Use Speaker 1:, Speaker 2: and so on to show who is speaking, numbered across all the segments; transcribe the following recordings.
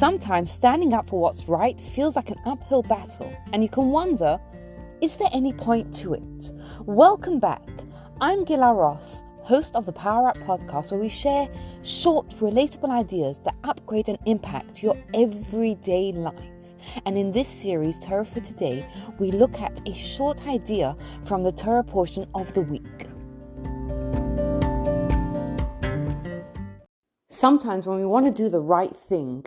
Speaker 1: Sometimes standing up for what's right feels like an uphill battle, and you can wonder, is there any point to it? Welcome back. I'm Gila Ross, host of the Power Up podcast, where we share short, relatable ideas that upgrade and impact your everyday life. And in this series, Torah for Today, we look at a short idea from the Torah portion of the week. Sometimes when we want to do the right thing,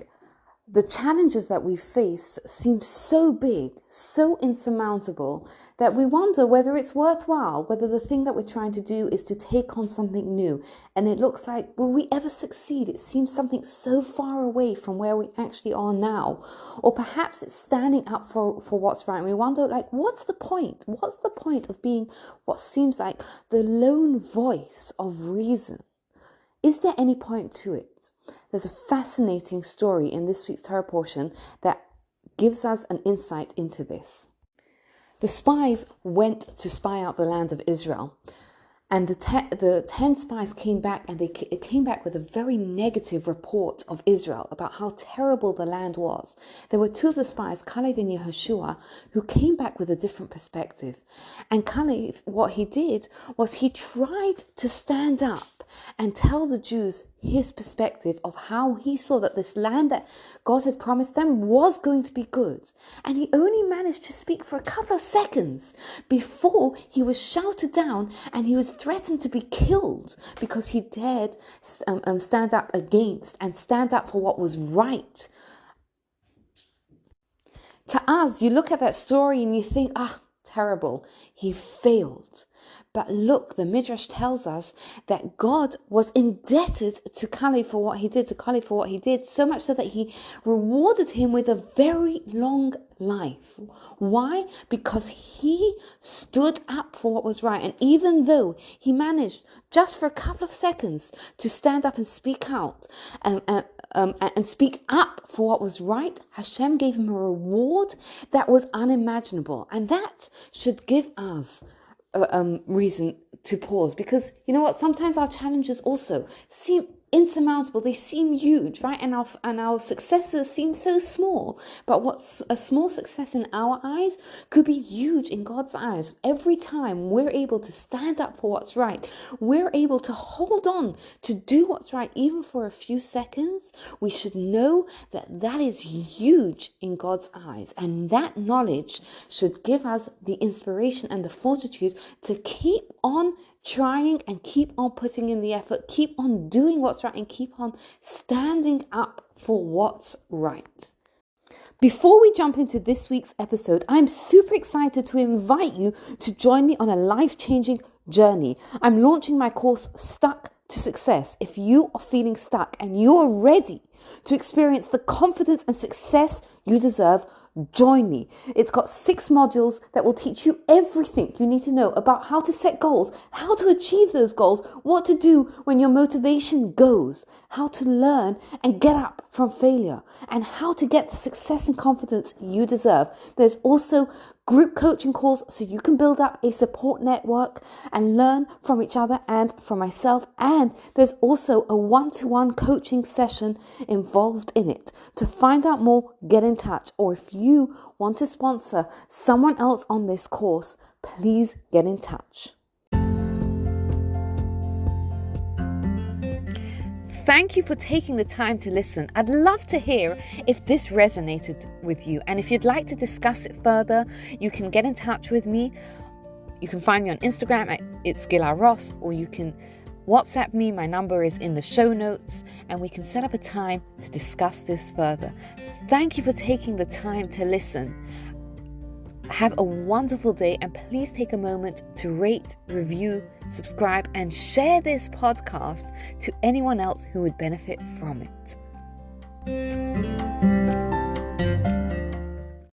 Speaker 1: the challenges that we face seem so big, so insurmountable, that we wonder whether it's worthwhile, whether the thing that we're trying to do is to take on something new. And it looks like, will we ever succeed? It seems something so far away from where we actually are now. Or perhaps it's standing up for what's right. And we wonder, what's the point? What's the point of being what seems like the lone voice of reason? Is there any point to it? There's a fascinating story in this week's Torah portion that gives us an insight into this. The spies went to spy out the land of Israel, and the 10 spies came back, and it came back with a very negative report of Israel about how terrible the land was. There were two of the spies, Caleb and Yehoshua, who came back with a different perspective. And Caleb, what he did was he tried to stand up and tell the Jews his perspective of how he saw that this land that God had promised them was going to be good. And he only managed to speak for a couple of seconds before he was shouted down and he was threatened to be killed because he dared stand up against and stand up for what was right. To us, you look at that story and you think, terrible, he failed. But look, the Midrash tells us that God was indebted to Caleb for what he did, so much so that he rewarded him with a very long life. Why? Because he stood up for what was right. And even though he managed just for a couple of seconds to stand up and speak out and speak up for what was right, Hashem gave him a reward that was unimaginable. And that should give us reason to pause, because you know what, sometimes our challenges also seem insurmountable. They seem huge, right? And our successes seem so small, but what's a small success in our eyes could be huge in God's eyes. Every time we're able to stand up for what's right, we're able to hold on to do what's right even for a few seconds, we should know that that is huge in God's eyes, and that knowledge should give us the inspiration and the fortitude to keep on trying and keep on putting in the effort, keep on doing what's right, and keep on standing up for what's right. Before we jump into this week's episode, I'm super excited to invite you to join me on a life-changing journey. I'm launching my course, Stuck to Success. If you are feeling stuck and you are ready to experience the confidence and success you deserve, join me. It's got 6 modules that will teach you everything you need to know about how to set goals, how to achieve those goals, what to do when your motivation goes, how to learn and get up from failure, and how to get the success and confidence you deserve. There's also group coaching calls so you can build up a support network and learn from each other and from myself. And there's also a one-to-one coaching session involved in it. To find out more, get in touch. Or if you want to sponsor someone else on this course, please get in touch. Thank you for taking the time to listen. I'd love to hear if this resonated with you. And if you'd like to discuss it further, you can get in touch with me. You can find me on Instagram at It's Gila Ross, or you can WhatsApp me. My number is in the show notes, and we can set up a time to discuss this further. Thank you for taking the time to listen. Have a wonderful day, and please take a moment to rate, review, subscribe, and share this podcast to anyone else who would benefit from it.